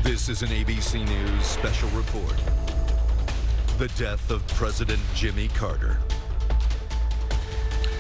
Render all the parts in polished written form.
This is an ABC News special report. The death of President Jimmy Carter.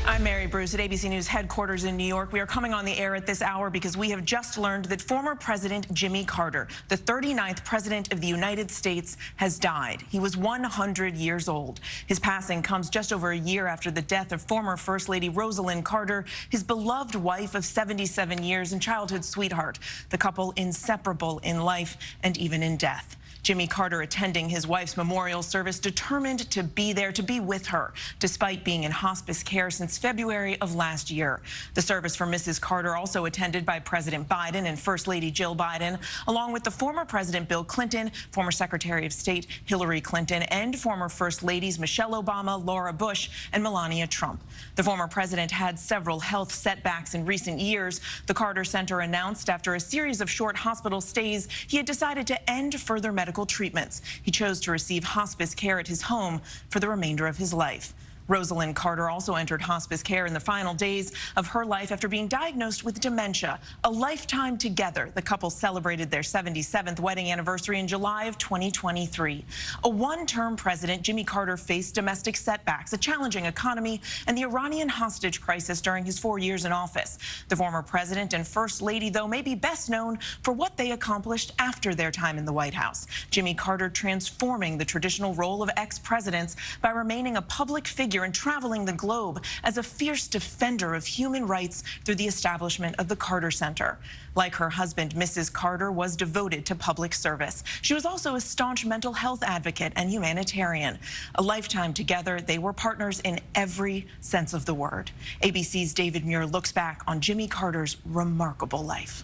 I'm Mary Bruce at ABC News headquarters in New York. We are coming on the air at this hour because we have just learned that former President Jimmy Carter, the 39th President of the United States, has died. He was 100 years old. His passing comes just over a year after the death of former First Lady Rosalind Carter, his beloved wife of 77 years and childhood sweetheart, the couple inseparable in life and even in death. Jimmy Carter attending his wife's memorial service, determined to be there, to be with her, despite being in hospice care since February of last year. The service for Mrs. Carter also attended by President Biden and First Lady Jill Biden, along with the former President Bill Clinton, former Secretary of State Hillary Clinton, and former First Ladies Michelle Obama, Laura Bush, and Melania Trump. The former president had several health setbacks in recent years. The Carter Center announced after a series of short hospital stays, he had decided to end further medical treatments. He chose to receive hospice care at his home for the remainder of his life. Rosalind Carter also entered hospice care in the final days of her life after being diagnosed with dementia. A lifetime together, the couple celebrated their 77th wedding anniversary in July of 2023. A one-term president, Jimmy Carter faced domestic setbacks, a challenging economy, and the Iranian hostage crisis during his 4 years in office. The former president and First Lady, though, may be best known for what they accomplished after their time in the White House. Jimmy Carter transforming the traditional role of ex-presidents by remaining a public figure and traveling the globe as a fierce defender of human rights through the establishment of the Carter Center. Like her husband, Mrs. Carter was devoted to public service. She was also a staunch mental health advocate and humanitarian. A lifetime together, they were partners in every sense of the word. ABC's David Muir looks back on Jimmy Carter's remarkable life.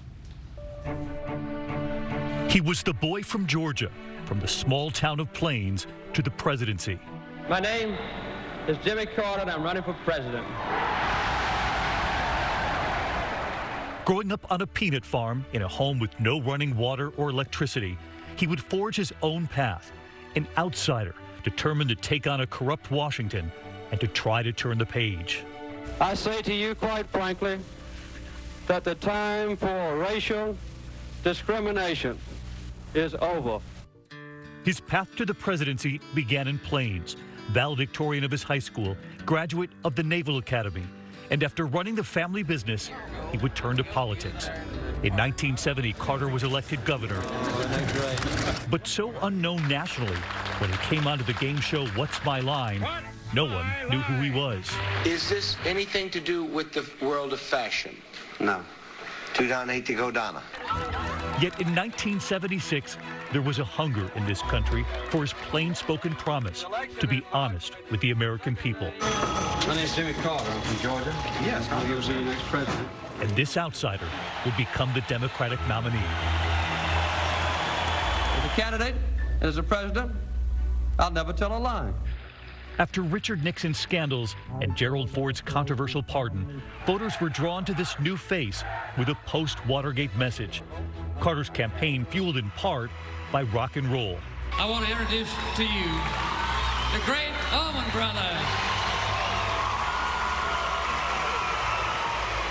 He was the boy from Georgia, from the small town of Plains to the presidency. My name is Jimmy Carter, and I'm running for president. Growing up on a peanut farm in a home with no running water or electricity, he would forge his own path, an outsider determined to take on a corrupt Washington and to try to turn the page. I say to you quite frankly that the time for racial discrimination is over. His path to the presidency began in Plains, valedictorian of his high school, graduate of the Naval Academy, and after running the family business, he would turn to politics. In 1970, Carter was elected governor, but so unknown nationally, when he came onto the game show What's My Line, no one knew who he was. Is this anything to do with the world of fashion? No. 2 down, 8 to go, Donna. Yet in 1976, there was a hunger in this country for his plain-spoken promise to be honest with the American people. My name's Jimmy Carter. I'm from Georgia. Yes, I'll be the next president. And this outsider would become the Democratic nominee. As a candidate and as a president, I'll never tell a lie. After Richard Nixon's scandals and Gerald Ford's controversial pardon, voters were drawn to this new face with a post-Watergate message. Carter's campaign fueled in part by rock and roll. I want to introduce to you the great Allman Brothers.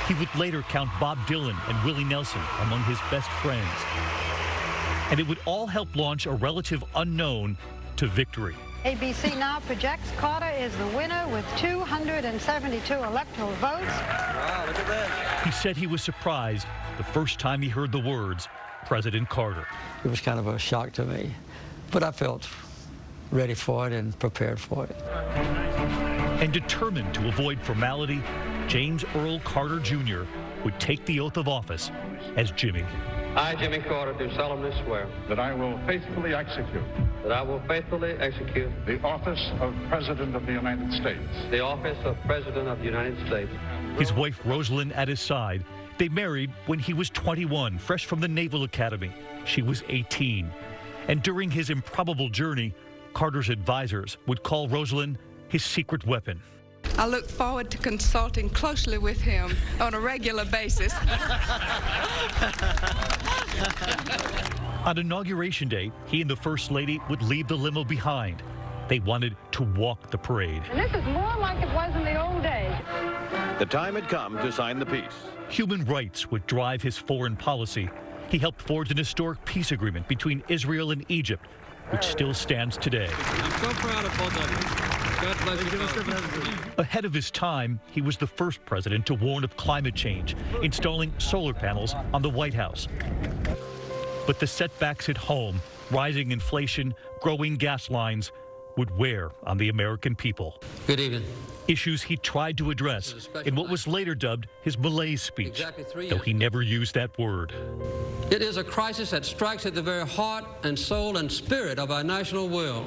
He would later count Bob Dylan and Willie Nelson among his best friends. And it would all help launch a relative unknown to victory. ABC now projects Carter is the winner with 272 electoral votes. Wow, look at that. He said he was surprised the first time he heard the words, President Carter. It was kind of a shock to me, but I felt ready for it and prepared for it. And determined to avoid formality, James Earl Carter Jr. would take the oath of office as Jimmy. I, Jimmy Carter, do solemnly swear that I will faithfully execute the office of President of the United States. The office of President of the United States. His wife Rosalind at his side. They married when he was 21, fresh from the Naval Academy. She was 18. And during his improbable journey, Carter's advisors would call Rosalind his secret weapon. I look forward to consulting closely with him on a regular basis. On Inauguration Day, he and the First Lady would leave the limo behind. They wanted to walk the parade. And this is more like it was in the old days. The time had come to sign the peace. Human rights would drive his foreign policy, He helped forge an historic peace agreement between Israel and Egypt, which still stands today. I'm so proud of both of you. God bless you. Ahead of his time, he was the first president to warn of climate change, installing solar panels on the White House. But the setbacks at home, rising inflation, growing gas lines, would wear on the American people. Good evening. Issues he tried to address in what was later dubbed his malaise speech, though he never used that word. It is a crisis that strikes at the very heart and soul and spirit of our national will.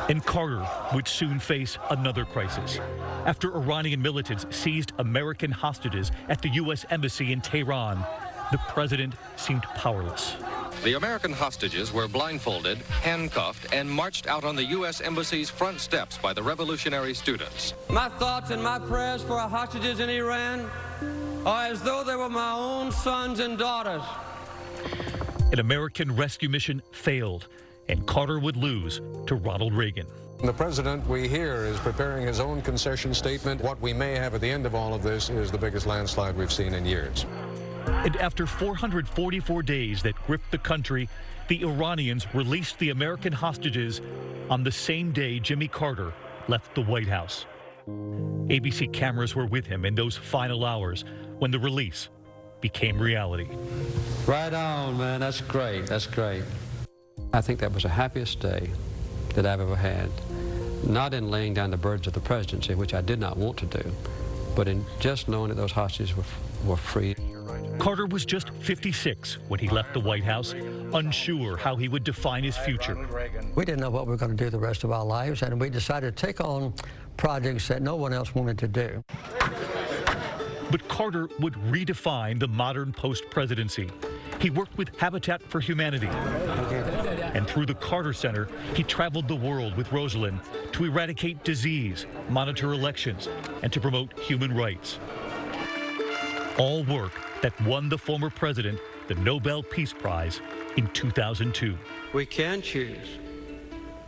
And Carter would soon face another crisis. After Iranian militants seized American hostages at the U.S. Embassy in Tehran, the president seemed powerless. The American hostages were blindfolded, handcuffed, and marched out on the U.S. Embassy's front steps by the revolutionary students. My thoughts and my prayers for our hostages in Iran are as though they were my own sons and daughters. An American rescue mission failed, and Carter would lose to Ronald Reagan. The president, we hear, is preparing his own concession statement. What we may have at the end of all of this is the biggest landslide we've seen in years. And after 444 days that gripped the country, the Iranians released the American hostages on the same day Jimmy Carter left the White House. ABC cameras were with him in those final hours when the release became reality. Right on, man. That's great. That's great. I think that was the happiest day that I've ever had. Not in laying down the burdens of the presidency, which I did not want to do, but in just knowing that those hostages were free. Carter was just 56 when he left the White House, unsure how he would define his future. We didn't know what we were going to do the rest of our lives, and we decided to take on projects that no one else wanted to do. But Carter would redefine the modern post-presidency. He worked with Habitat for Humanity. And through the Carter Center, he traveled the world with Rosalind to eradicate disease, monitor elections, and to promote human rights. All work that won the former president the Nobel Peace Prize in 2002. We can choose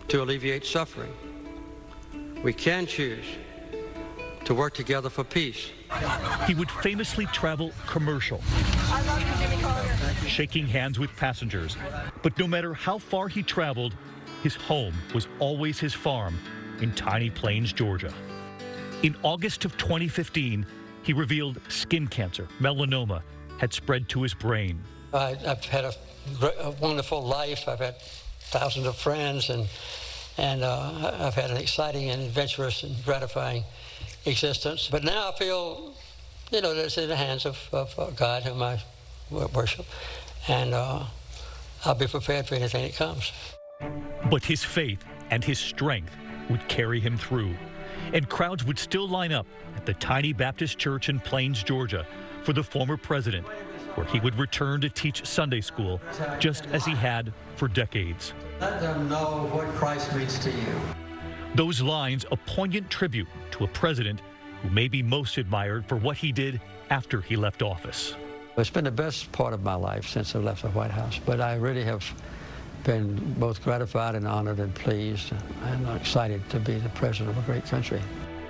to alleviate suffering. We can choose to work together for peace. He would famously travel commercial, shaking hands with passengers. But no matter how far he traveled, his home was always his farm in Tiny Plains, Georgia. In August of 2015, he revealed skin cancer, melanoma, had spread to his brain. I've had a wonderful life. I've had thousands of friends, and I've had an exciting and adventurous and gratifying existence. But now I feel, that it's in the hands of God, whom I worship, and I'll be prepared for anything that comes. But his faith and his strength would carry him through, and crowds would still line up at the tiny Baptist church in Plains, Georgia, for the former president, where he would return to teach Sunday school, just as he had for decades. Let them know what Christ means to you. Those lines a poignant tribute to a president who may be most admired for what he did after he left office. It's been the best part of my life since I left the White House, but I really have been both gratified and honored and pleased and excited to be the president of a great country.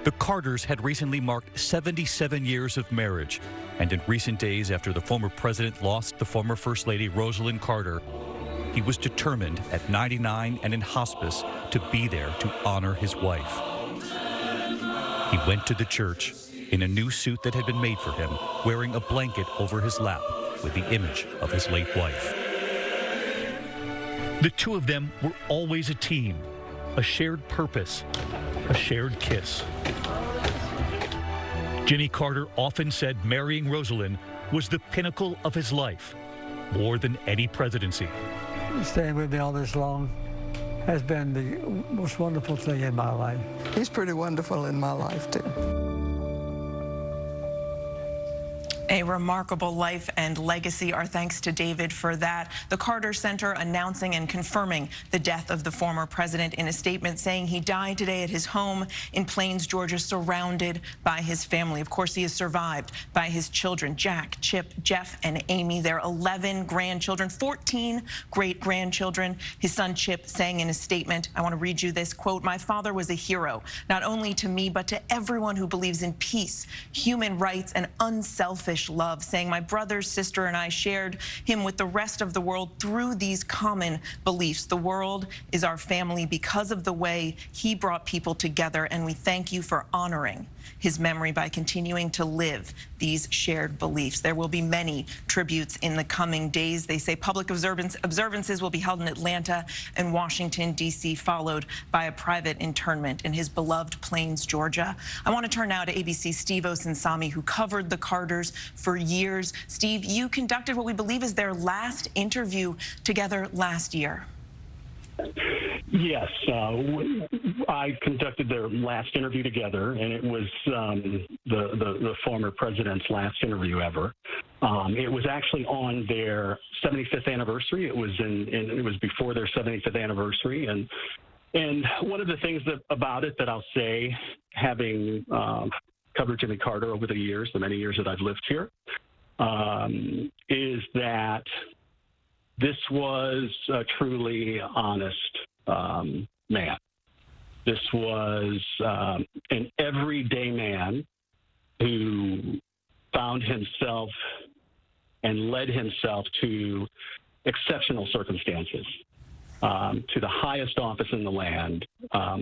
The Carters had recently marked 77 years of marriage, and in recent days after the former president lost the former First Lady Rosalind Carter, he was determined at 99 and in hospice to be there to honor his wife. He went to the church in a new suit that had been made for him, wearing a blanket over his lap with the image of his late wife. The two of them were always a team, a shared purpose, a shared kiss. Jimmy Carter often said marrying Rosalind was the pinnacle of his life, more than any presidency. Staying with me all this long has been the most wonderful thing in my life. He's pretty wonderful in my life, too. A remarkable life and legacy. Our thanks to David for that. The Carter Center announcing and confirming the death of the former president in a statement saying he died today at his home in Plains, Georgia, surrounded by his family. Of course, he is survived by his children, Jack, Chip, Jeff, and Amy. Their 11 grandchildren, 14 great-grandchildren. His son, Chip, saying in a statement, I want to read you this quote, "My father was a hero, not only to me, but to everyone who believes in peace, human rights, and unselfish unselfish love, saying, "My brother, sister, and I shared him with the rest of the world through these common beliefs. The world is our family because of the way he brought people together, and we thank you for honoring his memory by continuing to live these shared beliefs." There will be many tributes in the coming days. They say public observances will be held in Atlanta and Washington, D.C., followed by a private interment in his beloved Plains, Georgia. I want to turn now to ABC's Steve Osinsami, who covered the Carters for years. Steve, you conducted what we believe is their last interview together last year. Yes, I conducted their last interview together, and it was the former president's last interview ever. It was actually on their 75th anniversary. It was before their 75th anniversary, and one of the things about it that I'll say, having covered Jimmy Carter over the years, the many years that I've lived here, is that this was a truly honest man. This was an everyday man who found himself and led himself to exceptional circumstances, to the highest office in the land,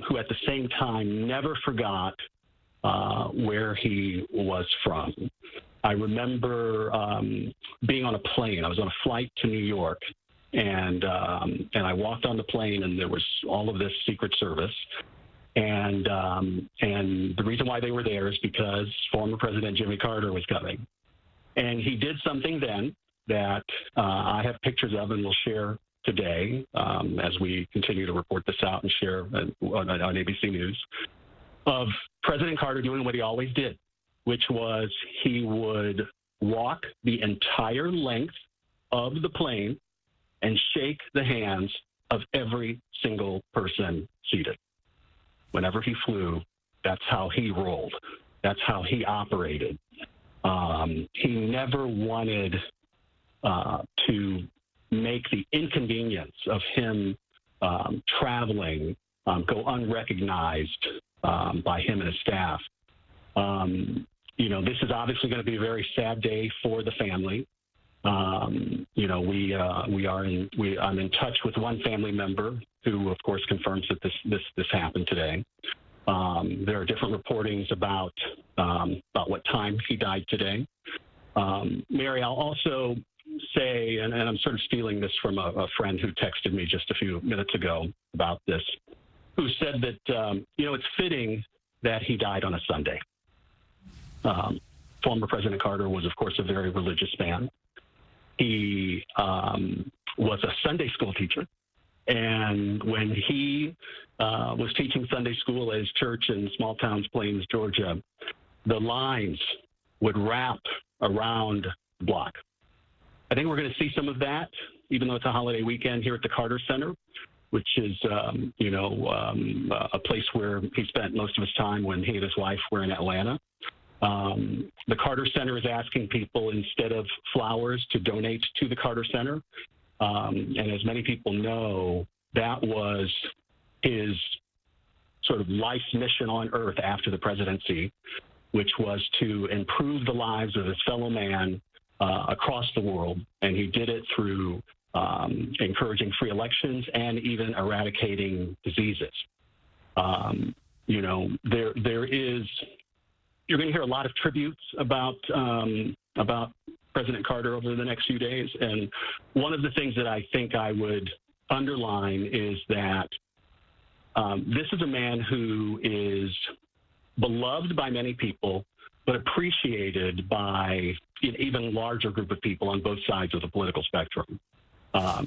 who at the same time never forgot where he was from. I remember being on a plane. I was on a flight to New York, and I walked on the plane, and there was all of this Secret Service. And the reason why they were there is because former President Jimmy Carter was coming. And he did something then that I have pictures of and will share today as we continue to report this out and share on ABC News, of President Carter doing what he always did, which was he would walk the entire length of the plane and shake the hands of every single person seated. Whenever he flew, that's how he rolled. That's how he operated. He never wanted to make the inconvenience of him traveling go unrecognized by him and his staff. You know, this is obviously going to be a very sad day for the family. You know, I'm in touch with one family member who, of course, confirms that this happened today. There are different reportings about what time he died today. Mary, I'll also say, and I'm sort of stealing this from a friend who texted me just a few minutes ago about this, who said that, you know, it's fitting that he died on a Sunday. Former President Carter was, of course, a very religious man. He was a Sunday school teacher. And when he was teaching Sunday school at his church in small towns, Plains, Georgia, the lines would wrap around the block. I think we're going to see some of that, even though it's a holiday weekend here at the Carter Center, which is, you know, a place where he spent most of his time when he and his wife were in Atlanta. The Carter Center is asking people, instead of flowers, to donate to the Carter Center. And as many people know, that was his sort of life's mission on earth after the presidency, which was to improve the lives of his fellow man across the world. And he did it through encouraging free elections and even eradicating diseases. You know, there is, you're going to hear a lot of tributes about President Carter over the next few days. And one of the things that I think I would underline is that this is a man who is beloved by many people, but appreciated by an even larger group of people on both sides of the political spectrum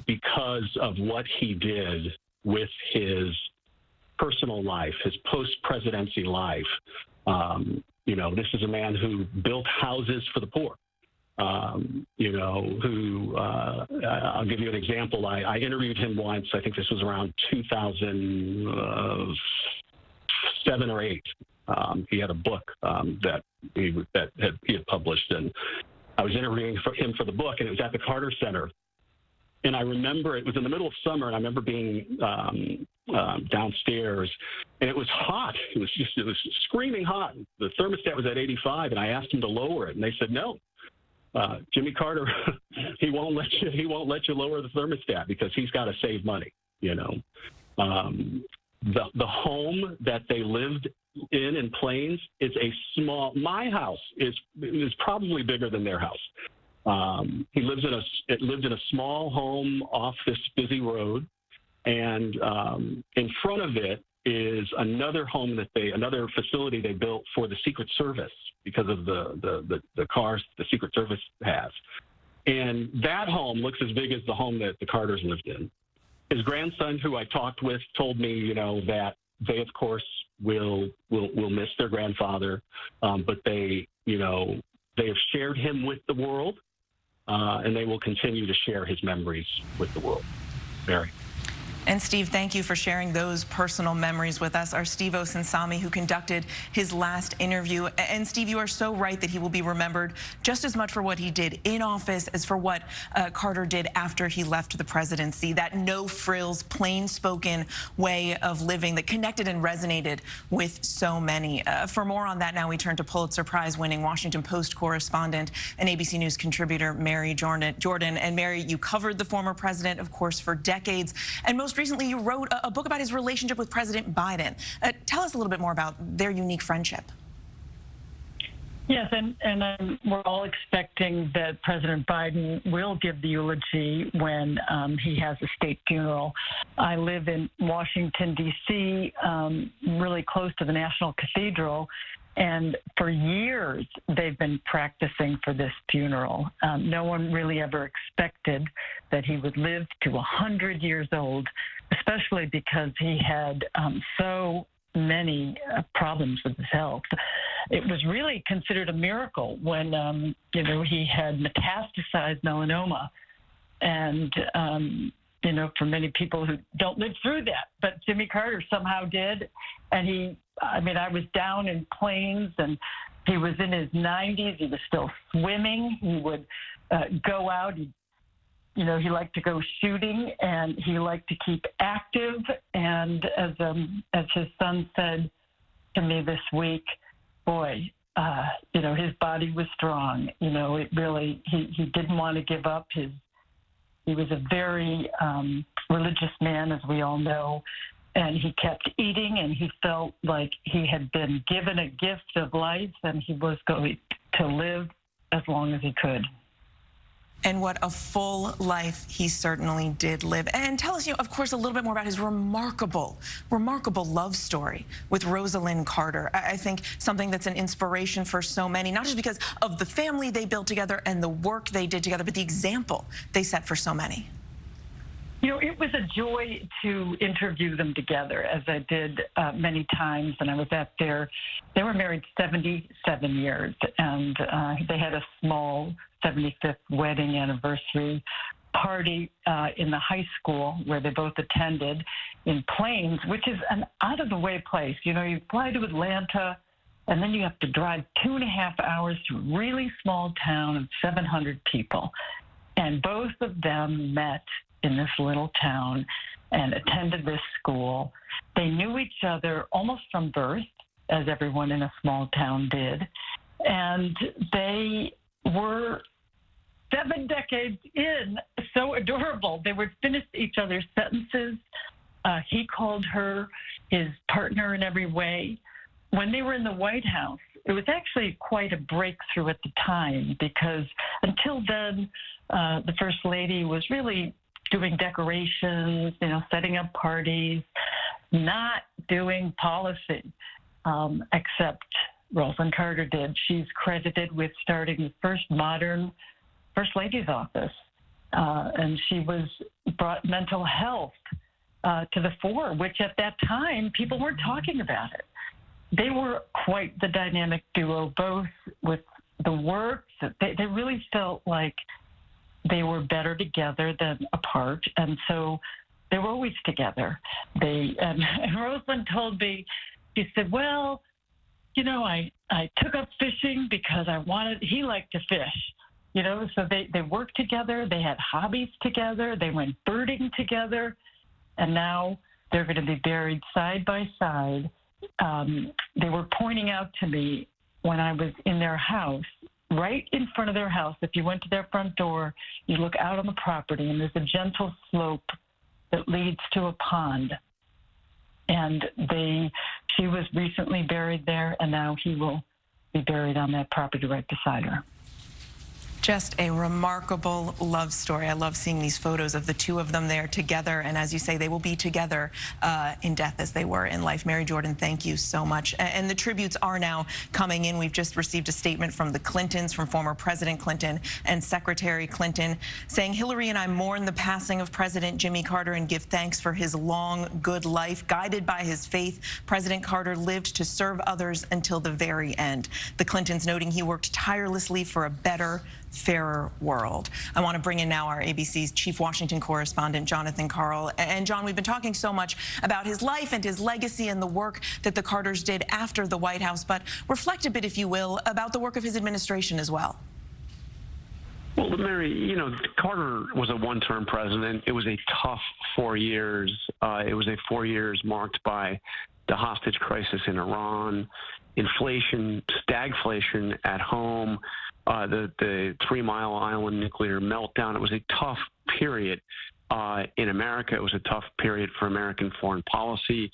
because of what he did with his personal life, his post-presidency life. You know, this is a man who built houses for the poor. You know, who, I'll give you an example. I interviewed him once. I think this was around 2007 or 8. He had a book that he had published, and I was interviewing him for the book, and it was at the Carter Center. And I remember it was in the middle of summer, and I remember being downstairs, and it was hot. It was screaming hot. The thermostat was at 85, and I asked him to lower it, and they said no. Jimmy Carter, he won't let you lower the thermostat because he's got to save money. The home that they lived in Plains is a small. My house is probably bigger than their house. He lived in a small home off this busy road, and in front of it is another home another facility they built for the Secret Service because of the cars the Secret Service has. And that home looks as big as the home that the Carters lived in. His grandson, who I talked with, told me, that they, of course, will miss their grandfather, but they have shared him with the world, and they will continue to share his memories with the world. Mary. And Steve, thank you for sharing those personal memories with us. Our Steve Osinsami, who conducted his last interview. And Steve, you are so right that he will be remembered just as much for what he did in office as for what Carter did after he left the presidency. That no-frills, plain-spoken way of living that connected and resonated with so many. For more on that, now we turn to Pulitzer Prize-winning Washington Post correspondent and ABC News contributor Mary Jordan. And Mary, you covered the former president, of course, for decades. And most recently, you wrote a book about his relationship with President Biden. Tell us a little bit more about their unique friendship. Yes, and we're all expecting that President Biden will give the eulogy when he has a state funeral. I live in Washington, D.C., really close to the National Cathedral, and for years they've been practicing for this funeral. No one really ever expected that he would live to 100 years old, especially because he had so many problems with his health. It was really considered a miracle when, he had metastasized melanoma. And, for many people who don't live through that, but Jimmy Carter somehow did. And I was down in Plains, and he was in his 90s. He was still swimming. He would go out. He liked to go shooting, and he liked to keep active. And as his son said to me this week, boy, his body was strong. It really, he didn't want to give up. He was a very religious man, as we all know, and he kept eating, and he felt like he had been given a gift of life, and he was going to live as long as he could. And what a full life he certainly did live. And tell us, of course, a little bit more about his remarkable love story with Rosalind Carter. I think something that's an inspiration for so many, not just because of the family they built together and the work they did together, but the example they set for so many. It was a joy to interview them together, as I did many times, and I was at they were married 77 years, and they had a small 75th wedding anniversary party in the high school where they both attended in Plains, which is an out-of-the-way place. You fly to Atlanta, and then you have to drive 2.5 hours to a really small town of 700 people. And both of them met in this little town and attended this school. They knew each other almost from birth, as everyone in a small town did. And they were 7 decades in, so adorable. They would finish each other's sentences. He called her his partner in every way. When they were in the White House, it was actually quite a breakthrough at the time, because until then, the First Lady was really doing decorations, setting up parties, not doing policy, except Rosalind Carter did. She's credited with starting the first modern First Lady's office, and she brought mental health to the fore, which at that time, people weren't talking about it. They were quite the dynamic duo, both with the work. They really felt like they were better together than apart, and so they were always together. And Rosalind told me, she said, well, I took up fishing because he liked to fish, so they worked together, they had hobbies together, they went birding together, and now they're going to be buried side by side. They were pointing out to me when I was in their house right in front of their house. If you went to their front door, you look out on the property, and there's a gentle slope that leads to a pond. And she was recently buried there, and now he will be buried on that property right beside her. Just a remarkable love story. I love seeing these photos of the two of them there together. And as you say, they will be together in death as they were in life. Mary Jordan, thank you so much. And the tributes are now coming in. We've just received a statement from the Clintons, from former President Clinton and Secretary Clinton, saying, Hillary and I mourn the passing of President Jimmy Carter and give thanks for his long, good life. Guided by his faith, President Carter lived to serve others until the very end. The Clintons noting he worked tirelessly for a better, fairer world. I want to bring in now our ABC's chief Washington correspondent, Jonathan Karl. And John, we've been talking so much about his life and his legacy and the work that the Carters did after the White House, but reflect a bit, if you will, about the work of his administration as well. Well, Mary, you know, Carter was a one-term president. It was a tough 4 years. It was a 4 years marked by the hostage crisis in Iran, inflation, stagflation at home, the 3 Mile Island nuclear meltdown. It was a tough period in America. It was a tough period for American foreign policy.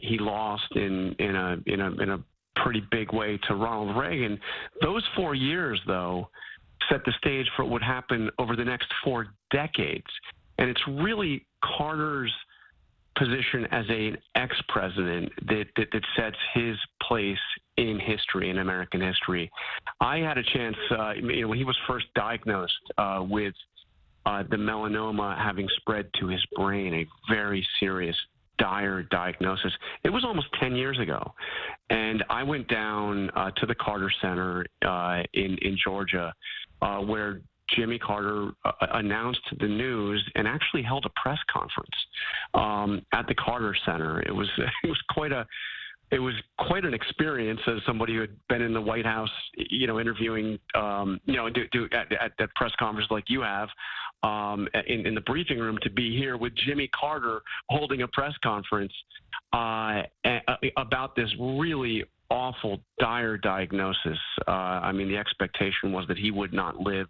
He lost in a pretty big way to Ronald Reagan. Those 4 years, though, set the stage for what would happen over the next 4 decades. And it's really Carter's position as an ex-president that sets his place in history, in American history. I had a chance, when he was first diagnosed with the melanoma having spread to his brain, a very serious, dire diagnosis. It was almost 10 years ago. And I went down to the Carter Center in Georgia, where Jimmy Carter announced the news and actually held a press conference at the Carter Center. It was quite an experience as somebody who had been in the White House, interviewing, at press conferences like you have in the briefing room, to be here with Jimmy Carter holding a press conference about this really awful, dire diagnosis. I mean, the expectation was that he would not live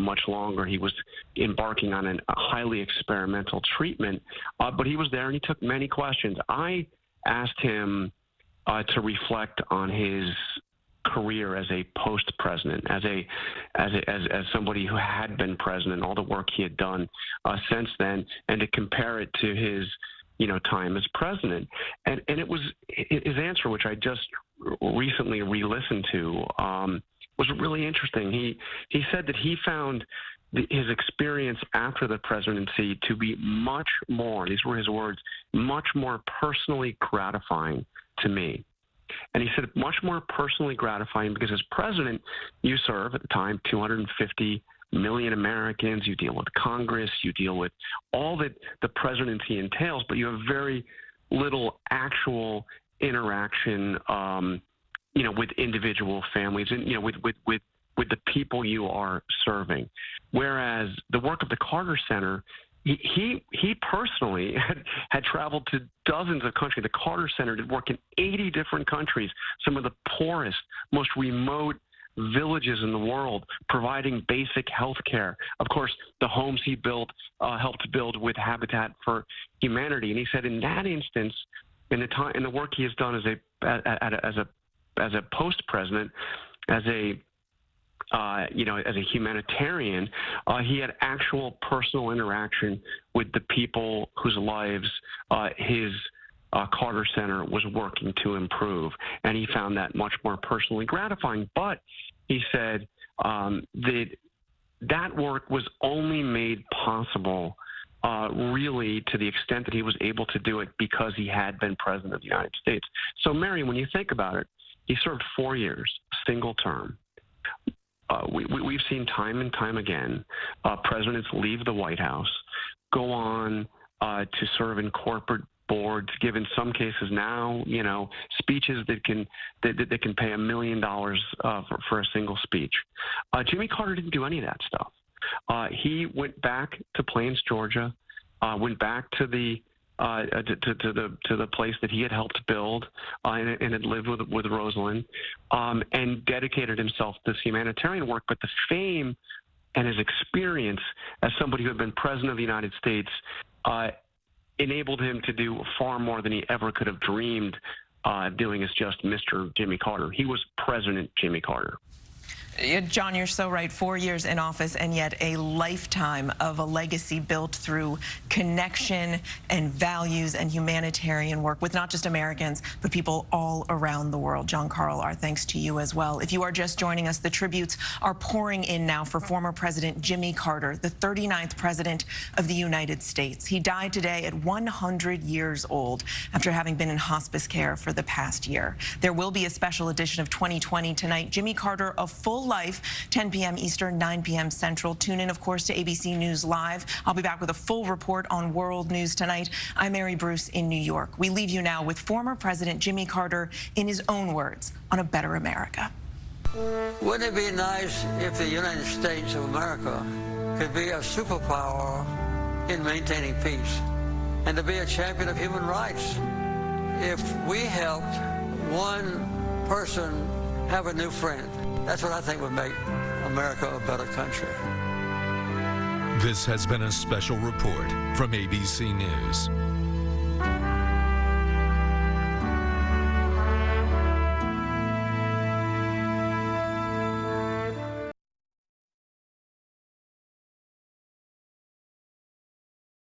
much longer. He was embarking on a highly experimental treatment, but he was there and he took many questions. I asked him to reflect on his career as a post-president, as somebody who had been president, all the work he had done since then, and to compare it to his time as president. And it was his answer, which I just recently re-listened to, was really interesting. He said that he found his experience after the presidency to be much more, these were his words, much more personally gratifying to me. And he said much more personally gratifying because as president, you serve at the time 250 million Americans, you deal with Congress, you deal with all that the presidency entails, but you have very little actual interaction with individual families and, with the people you are serving. Whereas the work of the Carter Center, he personally had traveled to dozens of countries. The Carter Center did work in 80 different countries, some of the poorest, most remote villages in the world, providing basic health care. Of course, the homes he built, helped build with Habitat for Humanity. And he said in that instance, in the work he has done as a post-president, as a humanitarian, he had actual personal interaction with the people whose lives his Carter Center was working to improve, and he found that much more personally gratifying. But he said that work was only made possible really to the extent that he was able to do it because he had been president of the United States. So, Mary, when you think about it, he served 4 years, single term. We've seen time and time again presidents leave the White House, go on to serve in corporate boards, give in some cases now, speeches that can pay $1 million for a single speech. Jimmy Carter didn't do any of that stuff. He went back to Plains, Georgia, went back to the to the place that he had helped build and had lived with Rosalind, and dedicated himself to this humanitarian work. But the fame and his experience as somebody who had been president of the United States enabled him to do far more than he ever could have dreamed doing as just Mr. Jimmy Carter. He was President Jimmy Carter. John, you're so right. 4 years in office and yet a lifetime of a legacy built through connection and values and humanitarian work with not just Americans, but people all around the world. John Carl, our thanks to you as well. If you are just joining us, the tributes are pouring in now for former President Jimmy Carter, the 39th President of the United States. He died today at 100 years old after having been in hospice care for the past year. There will be a special edition of 2020 tonight. Jimmy Carter, A Full Life, 10 p.m. Eastern, 9 p.m. Central. Tune in, of course, to ABC News Live. I'll be back with a full report on world news tonight. I'm Mary Bruce in New York. We leave you now with former President Jimmy Carter in his own words on A Better America. Wouldn't it be nice if the United States of America could be a superpower in maintaining peace and to be a champion of human rights? If we helped one person have a new friend, that's what I think would make America a better country. This has been a special report from ABC News.